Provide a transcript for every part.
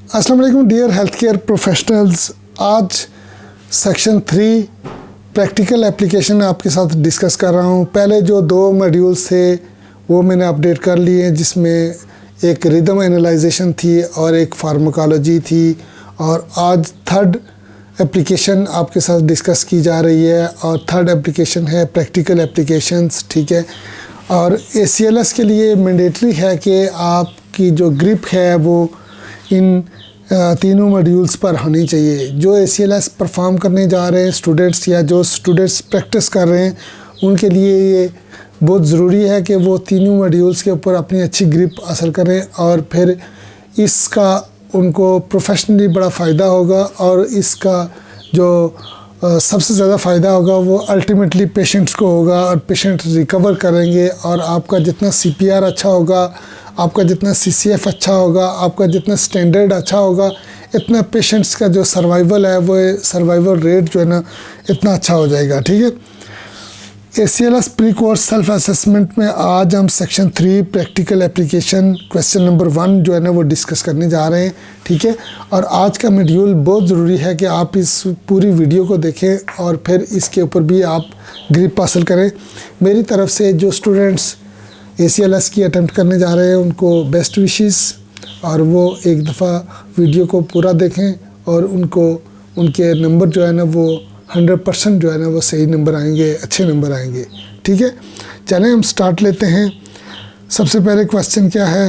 अस्सलाम वालेकुम dear health care professionals. आज सेक्शन 3 प्रैक्टिकल एप्लीकेशन आपके साथ डिस्कस कर रहा हूँ। पहले जो 2 मॉड्यूल्स थे वो मैंने अपडेट कर लिए हैं, जिसमें एक रिदम एनालाइजेशन थी और एक फार्माकोलॉजी थी। और आज 3rd एप्लीकेशन आपके साथ डिस्कस की जा रही है और 3rd एप्लीकेशन है प्रैक्टिकल एप्लीकेशंस। ठीक है, और ACLS के लिए मैंडेटरी है कि आपकी जो ग्रिप है वो इन तीनों मॉड्यूल्स पर होनी चाहिए। जो ACLS परफॉर्म करने जा रहे हैं स्टूडेंट्स या जो स्टूडेंट्स प्रैक्टिस कर रहे हैं उनके लिए ये बहुत ज़रूरी है कि वो तीनों मॉड्यूल्स के ऊपर अपनी अच्छी ग्रिप हासिल करें, और फिर इसका उनको प्रोफेशनली बड़ा फ़ायदा होगा। और इसका जो सबसे ज़्यादा फ़ायदा होगा वो अल्टीमेटली पेशेंट्स को होगा, और पेशेंट रिकवर करेंगे। और आपका जितना CPR अच्छा होगा, आपका जितना CCF अच्छा होगा, आपका जितना स्टैंडर्ड अच्छा होगा, इतना पेशेंट्स का जो सर्वाइवल है वो सर्वाइवल रेट जो है ना इतना अच्छा हो जाएगा। ठीक है, ACLS pre course self assessment में आज हम section 3 practical application question number 1 जो है ना वो डिस्कस करने जा रहे हैं। ठीक है, और आज का मॉड्यूल बहुत ज़रूरी है कि आप इस पूरी वीडियो को देखें और फिर इसके ऊपर भी आप ग्रिप हासिल करें। मेरी तरफ से जो स्टूडेंट्स ACLS की अटेम्प्ट करने जा रहे हैं उनको बेस्ट विशेस, और वो एक दफ़ा वीडियो को पूरा देखें और उनको उनके नंबर जो है ना वो 100% जो है ना वो सही नंबर आएंगे, अच्छे नंबर आएंगे। ठीक है, चलें हम स्टार्ट लेते हैं। सबसे पहले क्वेश्चन क्या है?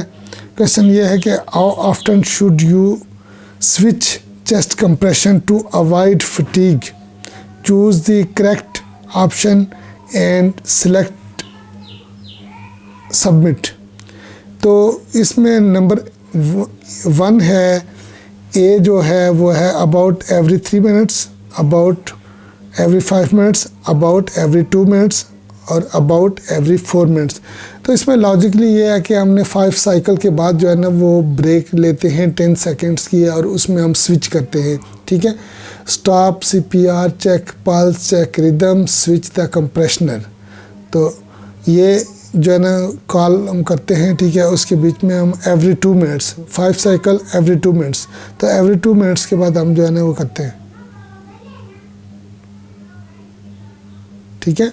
क्वेश्चन ये है कि how often should you switch chest compression to avoid fatigue? Choose the correct option and select submit. तो इसमें नंबर 1 है, ए जो है वो है about every 3 minutes, about every 5 minutes, about every 2 minutes और अबाउट एवरी 4 मिनट्स। तो इसमें लॉजिकली ये है कि हमने 5 साइकिल के बाद जो है ना वो ब्रेक लेते हैं 10 सेकेंड्स की, और उसमें हम स्विच करते हैं। ठीक है, stop, CPR check, pulse check, rhythm, switch the compressor. तो ये जो है ना कॉल हम करते हैं। ठीक है, उसके बीच में हम every 2 minutes 5 cycle every 2 minutes, तो एवरी 2 मिनट्स के बाद हम जो है ना वो करते हैं। ठीक है,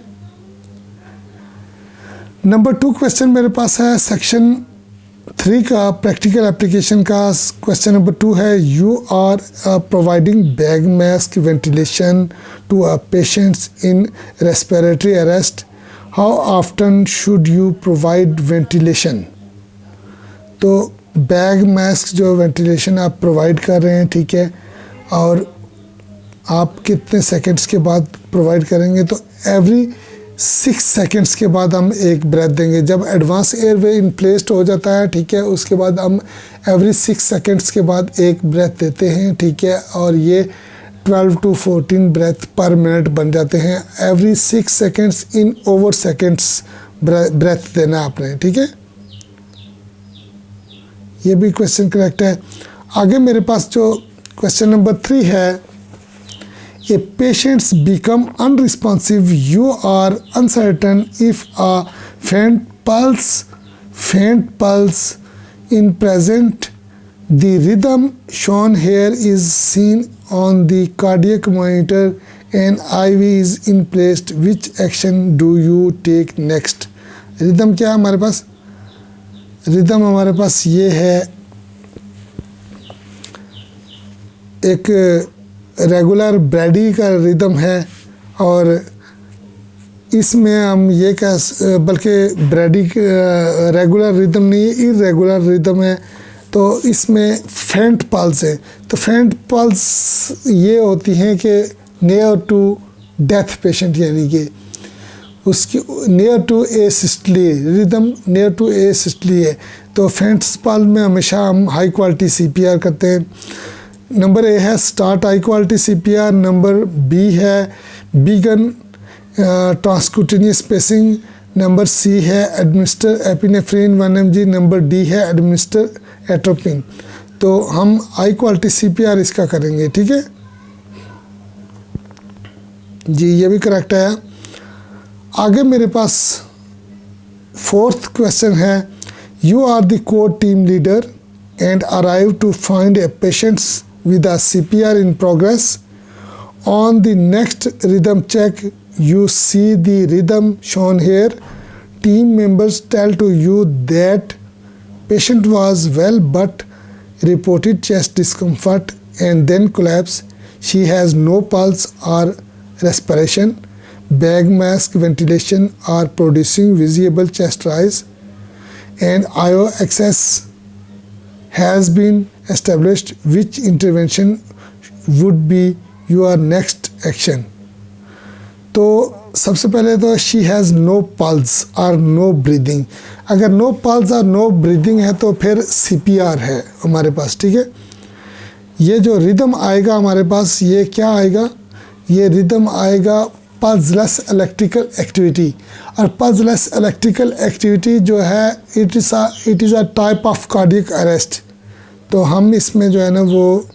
नंबर 2 क्वेश्चन मेरे पास है सेक्शन 3 का प्रैक्टिकल एप्लीकेशन का। क्वेश्चन नंबर 2 है, you are providing bag mask ventilation to a patients in respiratory arrest, how often should you provide ventilation? तो बैग मास्क जो वेंटिलेशन आप प्रोवाइड कर रहे हैं, ठीक है, और आप कितने सेकंड्स के बाद प्रोवाइड करेंगे? तो एवरी 6 सेकंड्स के बाद हम एक ब्रेथ देंगे। जब एडवांस एयरवे इन प्लेस्ड हो जाता है, ठीक है, उसके बाद हम एवरी 6 सेकंड्स के बाद एक ब्रेथ देते हैं। ठीक है, और ये 12 to 14 ब्रेथ पर मिनट बन जाते हैं। Every 6 seconds in over seconds breath देना आपने। ठीक है, ये भी क्वेश्चन करेक्ट है। आगे मेरे पास जो क्वेश्चन नंबर 3 है, a patient's become unresponsive, you are uncertain if a faint pulse in present, the rhythm shown here is seen on the cardiac monitor and IV is in place. Which action do you take next? rhythm क्या है हमारे पास? rhythm हमारे पास ये है, एक regular Brady का rhythm है, और इसमें हम ये कह बल्कि ब्रैडी रेगुलर रिदम नहीं है, इरेगुलर रिदम है। तो इसमें फेंट पल्स है। तो फेंट पल्स ये होती हैं कि नियर टू डेथ पेशेंट, यानी कि उसकी near to asystole rhythm, near to asystole है। तो फेंट पल्स में हमेशा हम हाई क्वालिटी CPR करते हैं। नंबर A है start high quality CPR, number B है begin transcutaneous pacing, number C है administer epinephrine 1 mg, number D है एडमिनिस्टर एट्रोपिन। तो हम हाई क्वालिटी CPR इसका करेंगे। ठीक है जी, ये भी करेक्ट है। आगे मेरे पास 4th क्वेश्चन है, you are the core team leader and arrive to find a patient with a CPR in progress. On the next rhythm check, you see the rhythm shown here. Team members tell to you that patient was well but reported chest discomfort and then collapse. She has no pulse or respiration. Bag mask ventilation are producing visible chest rise, and IO access has been established. Which intervention would be your next action? तो सबसे पहले तो she has no pulse और know breathing. अगर no pulse और know breathing है तो फिर CPR है हमारे पास, ठीक है। ये जो रिदम आएगा हमारे पास, ये क्या आएगा? ये रिदम आएगा पल्सलेस इलेक्ट्रिकल एक्टिविटी। और पल्सलेस इलेक्ट्रिकल एक्टिविटी जो है it is a type of cardiac arrest. तो हम इसमें जो है ना वो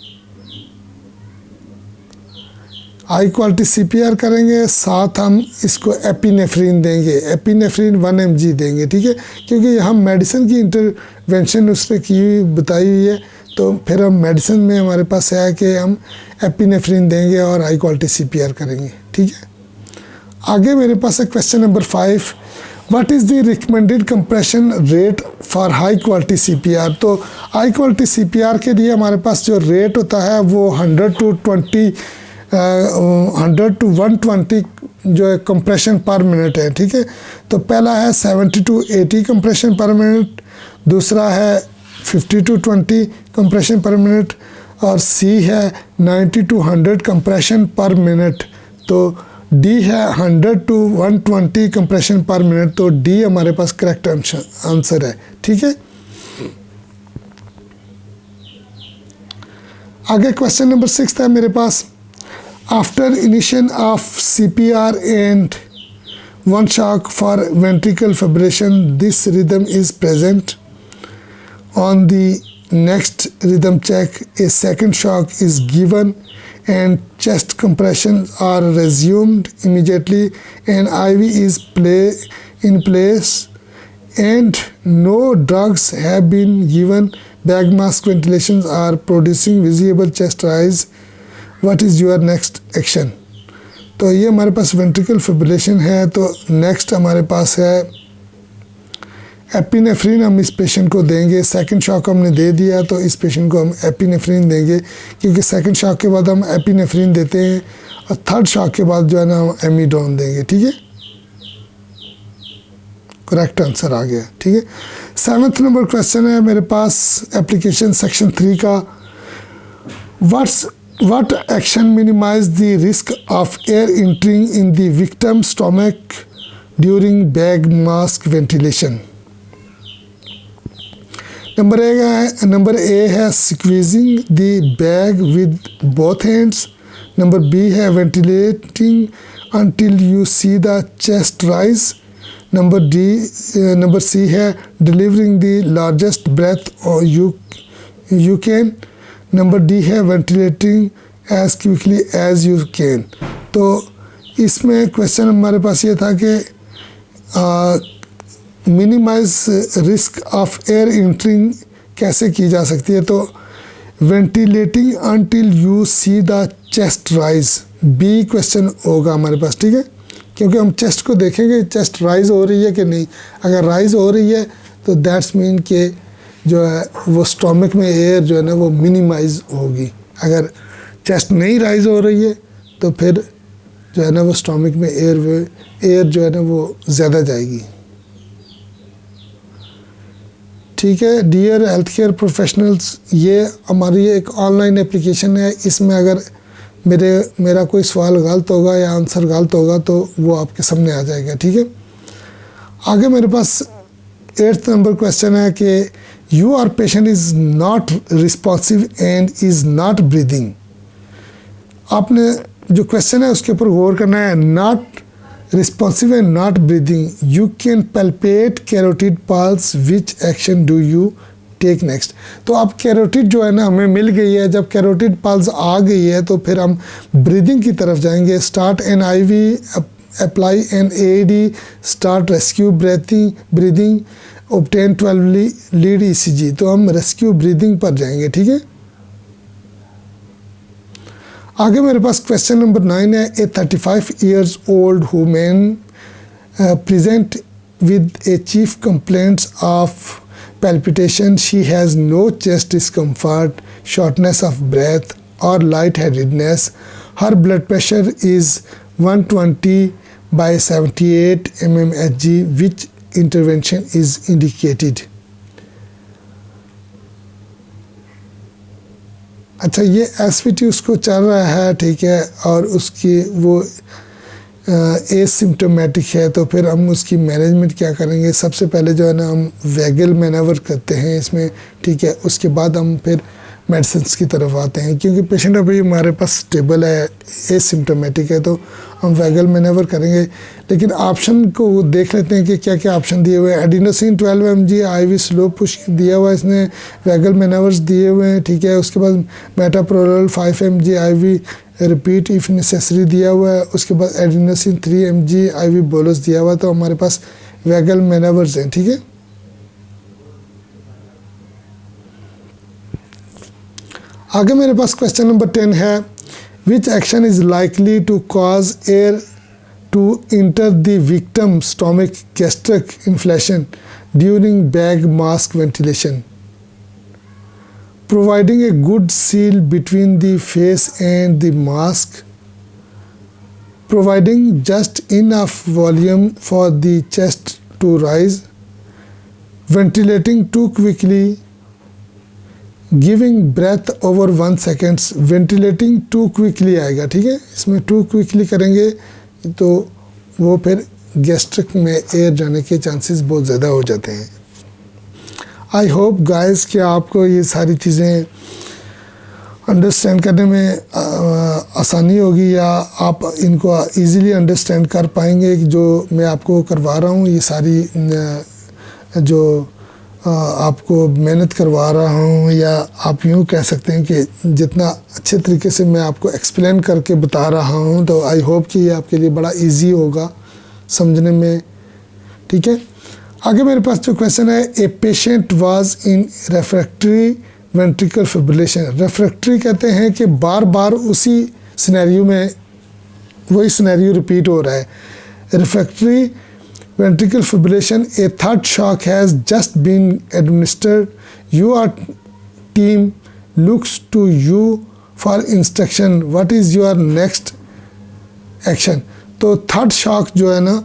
हाई क्वालिटी CPR करेंगे, साथ हम इसको एपिनेफ्रीन देंगे, एपिनेफ्रीन 1 mg देंगे, ठीक है। क्योंकि हम मेडिसिन की इंटरवेंशन उसने की बताई हुई है, तो फिर हम मेडिसिन में हमारे पास है कि हम एपिनेफ्रीन देंगे और हाई क्वालिटी CPR करेंगे, ठीक है। आगे मेरे पास है question number 5, what is the recommended compression rate for high quality CPR? तो हाई क्वालिटी CPR के लिए हमारे पास जो रेट होता है वो 100 to 120 जो है कंप्रेशन पर मिनट है, ठीक है। तो पहला है 70 to 80 कंप्रेशन पर मिनट, दूसरा है 50 to 20 कंप्रेशन पर मिनट, और C है 90 to 100 कंप्रेशन पर मिनट। तो D है 100 to 120 कंप्रेशन पर मिनट। तो D हमारे पास करेक्ट आंसर है, ठीक है। आगे क्वेश्चन नंबर 6 है मेरे पास, after initiation of CPR and 1 shock for ventricular fibrillation, this rhythm is present. On the next rhythm check, a second shock is given and chest compressions are resumed immediately, and IV is in place and no drugs have been given. Bag mask ventilations are producing visible chest rise. What is your next action? तो ये हमारे पास ventricle fibrillation है। तो next हमारे पास है epinephrine, हम इस patient को देंगे। सेकंड शॉक हमने दे दिया, तो इस पेशेंट को हम एपिनेफ्रीन देंगे, क्योंकि सेकंड शॉक के बाद हम एपिनेफ्रीन देते हैं और थर्ड शॉक के बाद जो है ना हम एमिडोन देंगे, ठीक है। करेक्ट आंसर आ गया, ठीक है। 7th नंबर क्वेश्चन है मेरे पास एप्लीकेशन सेक्शन 3 का, What action minimize the risk of air entering in the victim's stomach during bag mask ventilation? Number A है squeezing the bag with both hands. Number B है ventilating until you see the chest rise. Number C है delivering the largest breath or you can. Number D है ventilating as quickly as you can. तो इसमें question हमारे पास ये था कि minimise risk of air entering कैसे की जा सकती है। तो ventilating until you see the chest rise, B question होगा हमारे पास, ठीक है। क्योंकि हम चेस्ट को देखेंगे चेस्ट राइज हो रही है कि नहीं। अगर राइज हो रही है तो दैट्स मीन के जो है वो स्टोमक में एयर जो है ना वो मिनिमाइज होगी। अगर चेस्ट नहीं राइज हो रही है तो फिर जो है ना वो स्टोमक में एयर जो है ना वो ज़्यादा जाएगी, ठीक है। डियर हेल्थ केयर प्रोफेशनल्स, ये हमारी एक ऑनलाइन एप्लीकेशन है। इसमें अगर मेरा कोई सवाल गलत होगा या आंसर गलत होगा तो वो आपके सामने आ जाएगा, ठीक है। आगे मेरे पास 8th नंबर क्वेश्चन है कि your patient is not responsive and is not breathing. आपने जो क्वेश्चन है उसके ऊपर गौर करना है। Not responsive and not breathing, you can palpate carotid pulse, which action do you take next. तो अब कैरोटिड जो है ना हमें मिल गई है, जब कैरोटिड पल्स आ गई है तो फिर हम ब्रीदिंग की तरफ जाएंगे। Start an IV, apply N AED, start rescue breathing, obtain 12 lead ECG। तो हम रेस्क्यू ब्रीदिंग पर जाएंगे, ठीक है। आगे मेरे पास क्वेश्चन नंबर 9 है। ए 35 years old woman present with a chief complaints of palpitation. She has no chest discomfort, shortness of breath or lightheadedness. Her blood pressure is 120/78 mmHg. Which intervention is indicated? अच्छा, ये SVT उसको चल रहा है, ठीक है, और उसकी वो एसिम्प्टोमेटिक है। तो फिर हम उसकी मैनेजमेंट क्या करेंगे? सबसे पहले जो है ना हम वैगल मैनवर करते हैं इसमें, ठीक है। उसके बाद हम फिर मेडिसिन की तरफ आते हैं, क्योंकि पेशेंट अभी हमारे पास स्टेबल है, एसिम्प्टोमेटिक है, तो हम वैगल मैनवर करेंगे। लेकिन ऑप्शन को देख लेते हैं कि क्या क्या ऑप्शन दिए हुए हैं। Adenosine 12 mg IV slow push दिया हुआ है इसने, वैगल मैनवर्स दिए हुए हैं, ठीक है। उसके बाद मेटाप्रोलोल 5 mg IV repeat if necessary दिया हुआ है। उसके बाद एडिनोसिन 3 mg IV बोलस दिया हुआ है। तो हमारे पास वैगल मैनवर्स हैं, ठीक है। आगे मेरे पास क्वेश्चन नंबर 10 है। Which action is likely to cause air to enter the victim stomach gastric inflation during bag mask ventilation? Providing a good seal between the face and the mask, providing just enough volume for the chest to rise, ventilating too quickly, giving breath over 1 seconds। Ventilating too quickly आएगा, ठीक है। इसमें to quickly करेंगे तो वो फिर gastric में air जाने के चांसेस बहुत ज़्यादा हो जाते हैं। आई होप गाइस कि आपको ये सारी चीज़ें अंडरस्टैंड करने में आसानी होगी, या आप इनको इजीली अंडरस्टैंड कर पाएंगे कि जो मैं आपको करवा रहा हूँ। ये सारी जो आपको मेहनत करवा रहा हूँ, या आप यूँ कह सकते हैं कि जितना अच्छे तरीके से मैं आपको एक्सप्लेन करके बता रहा हूँ, तो आई होप कि ये आपके लिए बड़ा इजी होगा समझने में, ठीक है। आगे मेरे पास जो क्वेश्चन है, a patient was in refractory ventricular fibrillation. Refractory कहते हैं कि बार बार उसी सिनेरियो में वही सिनेरियो रिपीट हो रहा है। रेफ्रैक्टरी ventricular fibrillation, a third shock has just been administered. Your team looks to you for instruction. What is your next action? तो थर्ड शॉक जो है ना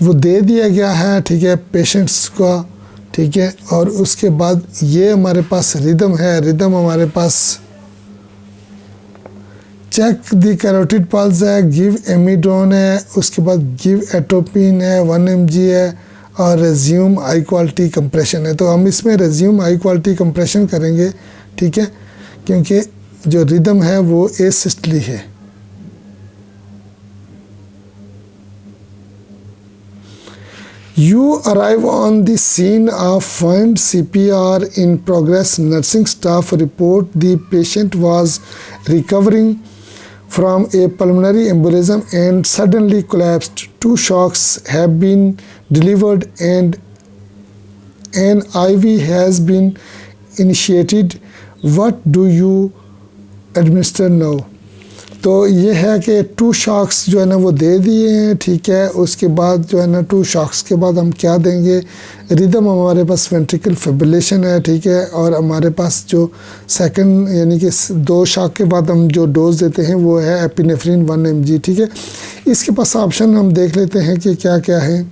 वो दे दिया गया है, ठीक है, पेशेंट्स का, ठीक है। और उसके बाद ये हमारे पास रिदम है, रिदम हमारे पास चेक द कैरोटिड पल्स है, गिव एमिड्रोन है, उसके बाद गिव एट्रोपिन है 1 mg है, और रेज्यूम हाई क्वालिटी कंप्रेशन है। तो हम इसमें रेज्यूम हाई क्वालिटी कंप्रेशन करेंगे, ठीक है, क्योंकि जो रिदम है वो एसिस्टली है। You arrive on the scene of find CPR in progress. Nursing staff report the patient was recovering from a pulmonary embolism and suddenly collapsed. 2 shocks have been delivered and an IV has been initiated. What do you administer now? तो ये है कि 2 shocks जो है ना वो दे दिए हैं, ठीक है। उसके बाद जो है ना 2 शॉक्स के बाद हम क्या देंगे? रिदम हमारे पास वेंट्रिकल फिब्रिलेशन है, ठीक है। और हमारे पास जो सेकंड यानी कि 2 शॉक के बाद हम जो डोज देते हैं वो है एपिनेफ्रिन 1 mg, ठीक है। इसके पास ऑप्शन हम देख लेते हैं कि क्या क्या है।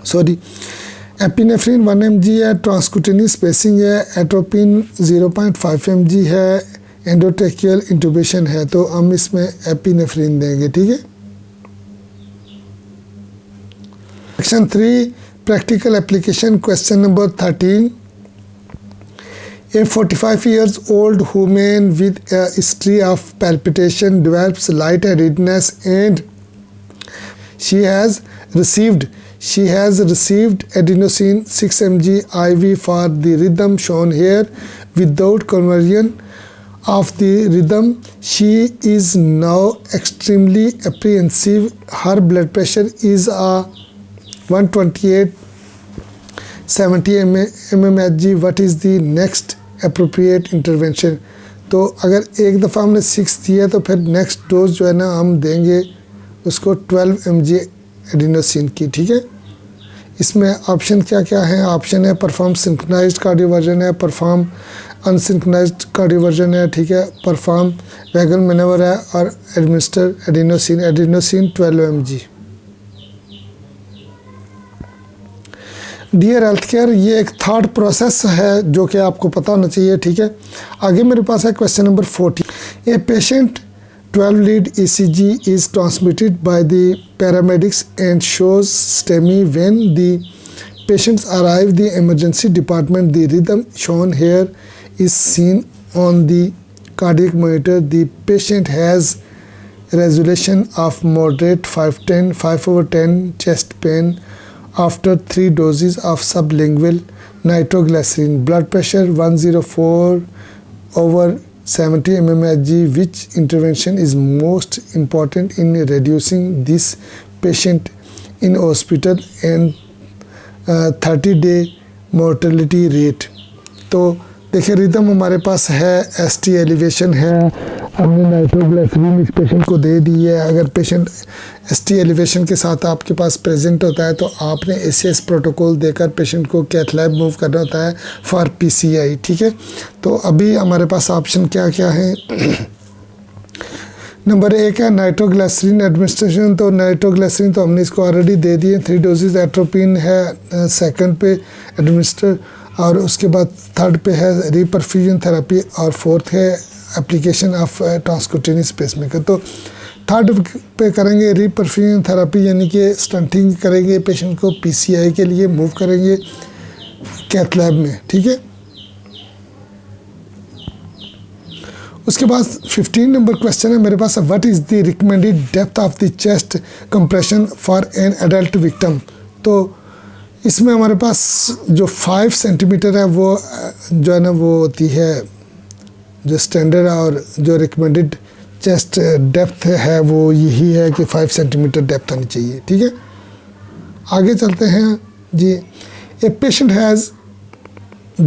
सॉरी, एपिनेफ्रिन 1 mg है, ट्रांसक्यूटेनियस स्पेसिंग है, एट्रोपिन 0.5 mg है, एंडोट्रेकियल इंटुबेशन है। तो हम इसमें एपिनेफ्रिन देंगे, ठीक है। Section 3 practical application, question number 13। A 45 years old woman with a history of palpitation develops lightheadedness and she has received adenosine 6 mg IV for the rhythm shown here. Without conversion of the rhythm, she is now extremely apprehensive. Her blood pressure is 128 70 mmHg, what is the next appropriate intervention. तो अगर एक दफ़ा हमने 6 दिया तो फिर next dose जो है ना हम देंगे उसको 12 mg एडिनोसिन की, ठीक है। इसमें ऑप्शन क्या क्या है? ऑप्शन है परफॉर्म सिंक्रोनाइज्ड कार्डियोवर्जन है, परफॉर्म अनसिंक्रोनाइज्ड कार्डियोवर्जन है, ठीक है, परफॉर्म वैगन मैनेवर है और administer adenosine 12 mg। Dear health care, ये एक थर्ड प्रोसेस है जो कि आपको पता होना चाहिए, ठीक है। आगे मेरे पास है question number 40। A patient 12 lead ECG is transmitted by the paramedics and shows STEMI when the patients arrive the emergency department. The rhythm shown here is seen on the cardiac monitor. The patient has resolution of moderate 5/10 chest pain after 3 doses of sublingual nitroglycerin. Blood pressure 104/70 mmHg. Which intervention is most important in reducing this patient in hospital and 30-day mortality rate? तो देखिए rhythm हमारे पास है, ST elevation है, हमने nitroglycerine इस patient को दे दी है। अगर पेशेंट ST एलिवेशन के साथ आपके पास प्रेजेंट होता है तो आपने ACS प्रोटोकॉल देकर पेशेंट को कैथ लैब मूव करना होता है फॉर PCI, ठीक है। तो अभी हमारे पास ऑप्शन क्या क्या है? नंबर 1 है नाइट्रोग्लिसरीन एडमिनिस्ट्रेशन। तो नाइट्रोग्लिसरीन तो हमने इसको ऑलरेडी दे दिए, 3 डोजेज। एट्रोपिन है सेकंड पे एडमिनिस्टर, और उसके बाद थर्ड पे है रीपरफ्यूजन थेरेपी, और फोर्थ है एप्लीकेशन ऑफ ट्रांसक्यूटेनियस पेसमेकर। तो थर्ड पे करेंगे रीपरफ्यूजन थेरेपी, यानी कि स्टंटिंग करेंगे, पेशेंट को PCI के लिए मूव करेंगे कैथ लैब में, ठीक है। उसके बाद 15 नंबर क्वेश्चन है मेरे पास, what is the recommended depth of the chest compression for an adult victim. तो इसमें हमारे पास जो 5 सेंटीमीटर है वो जो है ना वो होती है जो स्टैंडर्ड, और जो रिकमेंडेड चेस्ट डेप्थ है वो यही है कि 5 सेंटीमीटर डेप्थ होनी चाहिए, ठीक है। आगे चलते हैं जी। A patient has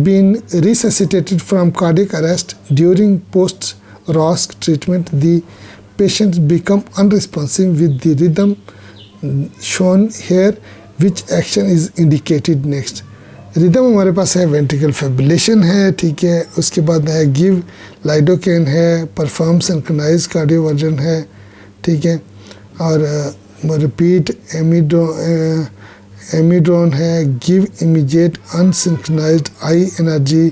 been resuscitated from cardiac arrest during post-ROSC treatment. The patient become unresponsive with the rhythm shown here. Which action is indicated next? Rhythm हमारे पास है वेंट्रिकल फिब्रिलेशन है, ठीक है। उसके बाद है गिव लाइडोकेन है, परफॉर्म सिंक्रोनाइज कार्डियोवर्जन है, ठीक है, और रिपीट एमिड्रोन है, गिव इमीडिएट अनसिंक्रोनाइज्ड आई एनर्जी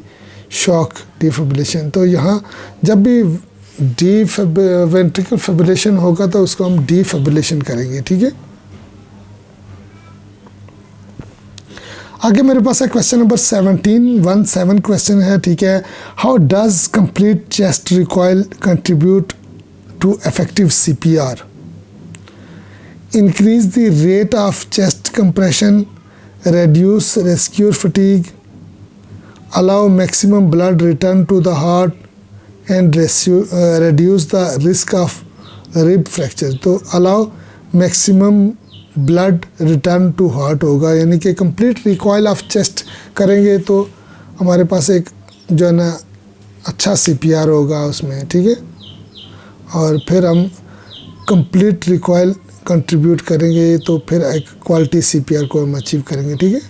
शॉक डिफिब्रिलेशन। तो यहाँ जब भी वेंट्रिकल फिब्रिलेशन होगा तो उसको हम डिफिब्रिलेशन करेंगे, ठीक है। आगे मेरे पास है क्वेश्चन नंबर 17 क्वेश्चन है, ठीक है। How does complete chest recoil contribute to effective CPR? Increase the rate of chest compression, reduce rescue fatigue, allow maximum blood return to the heart, and reduce the risk of rib fracture. तो allow maximum blood return to heart होगा, यानी कि complete recoil of chest करेंगे तो हमारे पास एक जो है ना अच्छा CPR होगा उसमें, ठीक है। और फिर हम complete recoil कंट्रीब्यूट करेंगे तो फिर एक क्वालिटी CPR को हम अचीव करेंगे, ठीक है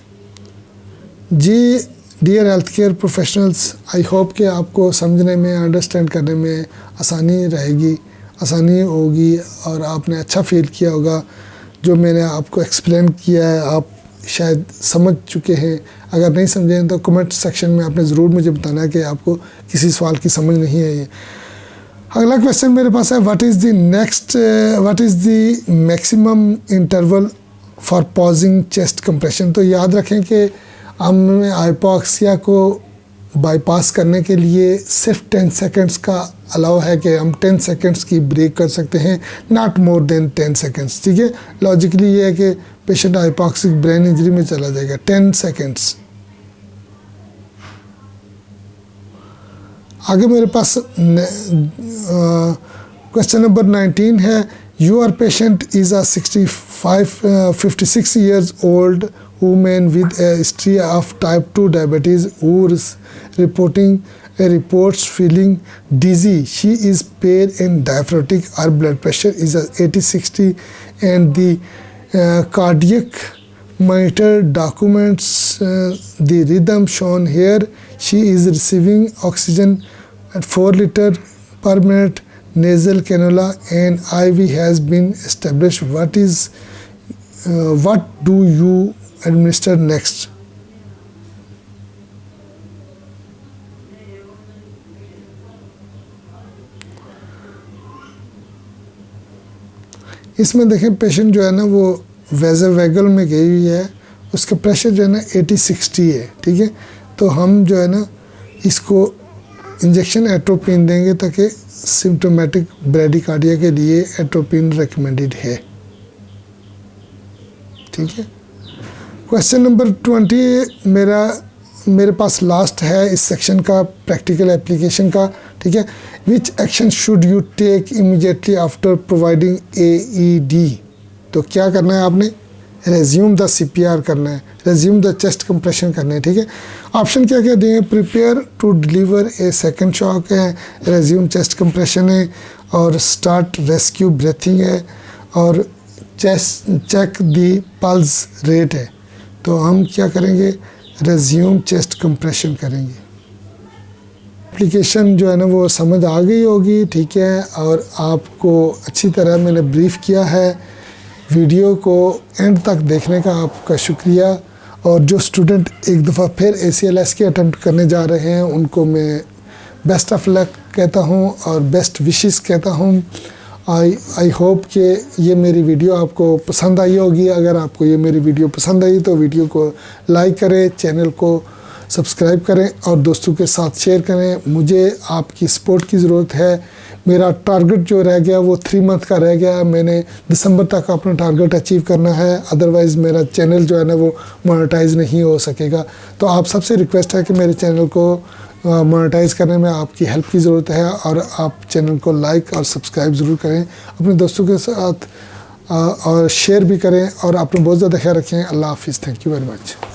जी। Dear health care professionals, I hope कि आपको समझने में, अंडरस्टैंड करने में आसानी होगी और आपने अच्छा फील किया होगा। जो मैंने आपको एक्सप्लेन किया है आप शायद समझ चुके हैं। अगर नहीं समझे तो कमेंट सेक्शन में आपने ज़रूर मुझे बताना है कि आपको किसी सवाल की समझ नहीं आई। अगला क्वेश्चन मेरे पास है, what is the maximum interval for pausing chest compression. तो याद रखें कि हमें हाइपोक्सिया को बाईपास करने के लिए सिर्फ 10 सेकंड्स का अलाउ है कि हम 10 सेकंड्स की ब्रेक कर सकते हैं, नॉट मोर देन 10 सेकंड्स, ठीक है। लॉजिकली ये है कि पेशेंट हाइपोक्सिक ब्रेन इंजरी में चला जाएगा 10 सेकंड्स। आगे मेरे पास क्वेश्चन नंबर 19 है, your patient is a 56 years old woman with a history of type 2 diabetes who is reports feeling dizzy. She is pale and diaphoretic. Her blood pressure is 80/60 and the cardiac monitor documents the rhythm shown here. She is receiving oxygen at 4 liters per minute. Nasal cannula and IV has been established. What do you administer next? इसमें देखें patient जो है ना वो वेज़ोवैगल में गई हुई है, उसका प्रेशर जो है ना 80/60 है, ठीक है। तो हम जो है ना इसको इंजेक्शन एट्रोपिन देंगे ताकि सिम्टोमेटिक ब्रेडिकार्डिया के लिए एट्रोपिन रिकमेंडेड है, ठीक है। क्वेश्चन नंबर 20 मेरे पास लास्ट है इस सेक्शन का, प्रैक्टिकल एप्लीकेशन का, ठीक है। Which action should you take immediately after providing AED? तो क्या करना है आपने? रेज्यूम द CPR करना है, रेज्यूम द चेस्ट कंप्रेशन करना है, ठीक है। ऑप्शन क्या क्या दिए? Prepare to deliver a second shock है, रेज्यूम चेस्ट कंप्रेशन है, और स्टार्ट रेस्क्यू ब्रीथिंग है, और चेक दी पल्स रेट है। तो हम क्या करेंगे? रेज्यूम चेस्ट कंप्रेशन करेंगे। एप्लीकेशन जो है ना वो समझ आ गई होगी, ठीक है। और आपको अच्छी तरह मैंने ब्रीफ किया है। वीडियो को एंड तक देखने का आपका शुक्रिया। और जो स्टूडेंट एक दफ़ा फिर ACLS के अटेम्प्ट करने जा रहे हैं उनको मैं बेस्ट ऑफ लक कहता हूं और बेस्ट विशेस कहता हूं। आई होप कि ये मेरी वीडियो आपको पसंद आई होगी। अगर आपको ये मेरी वीडियो पसंद आई तो वीडियो को लाइक करें, चैनल को सब्सक्राइब करें और दोस्तों के साथ शेयर करें। मुझे आपकी सपोर्ट की ज़रूरत है। मेरा टारगेट जो रह गया वो 3 मंथ का रह गया। मैंने दिसंबर तक अपना टारगेट अचीव करना है, अदरवाइज़ मेरा चैनल जो है ना वो मोनेटाइज़ नहीं हो सकेगा। तो आप सबसे रिक्वेस्ट है कि मेरे चैनल को मोनेटाइज़ करने में आपकी हेल्प की ज़रूरत है और आप चैनल को लाइक और सब्सक्राइब ज़रूर करें, अपने दोस्तों के साथ और शेयर भी करें। और आपने बहुत ज़्यादा ख्याल रखें। अल्लाह हाफिज़। Thank you very much.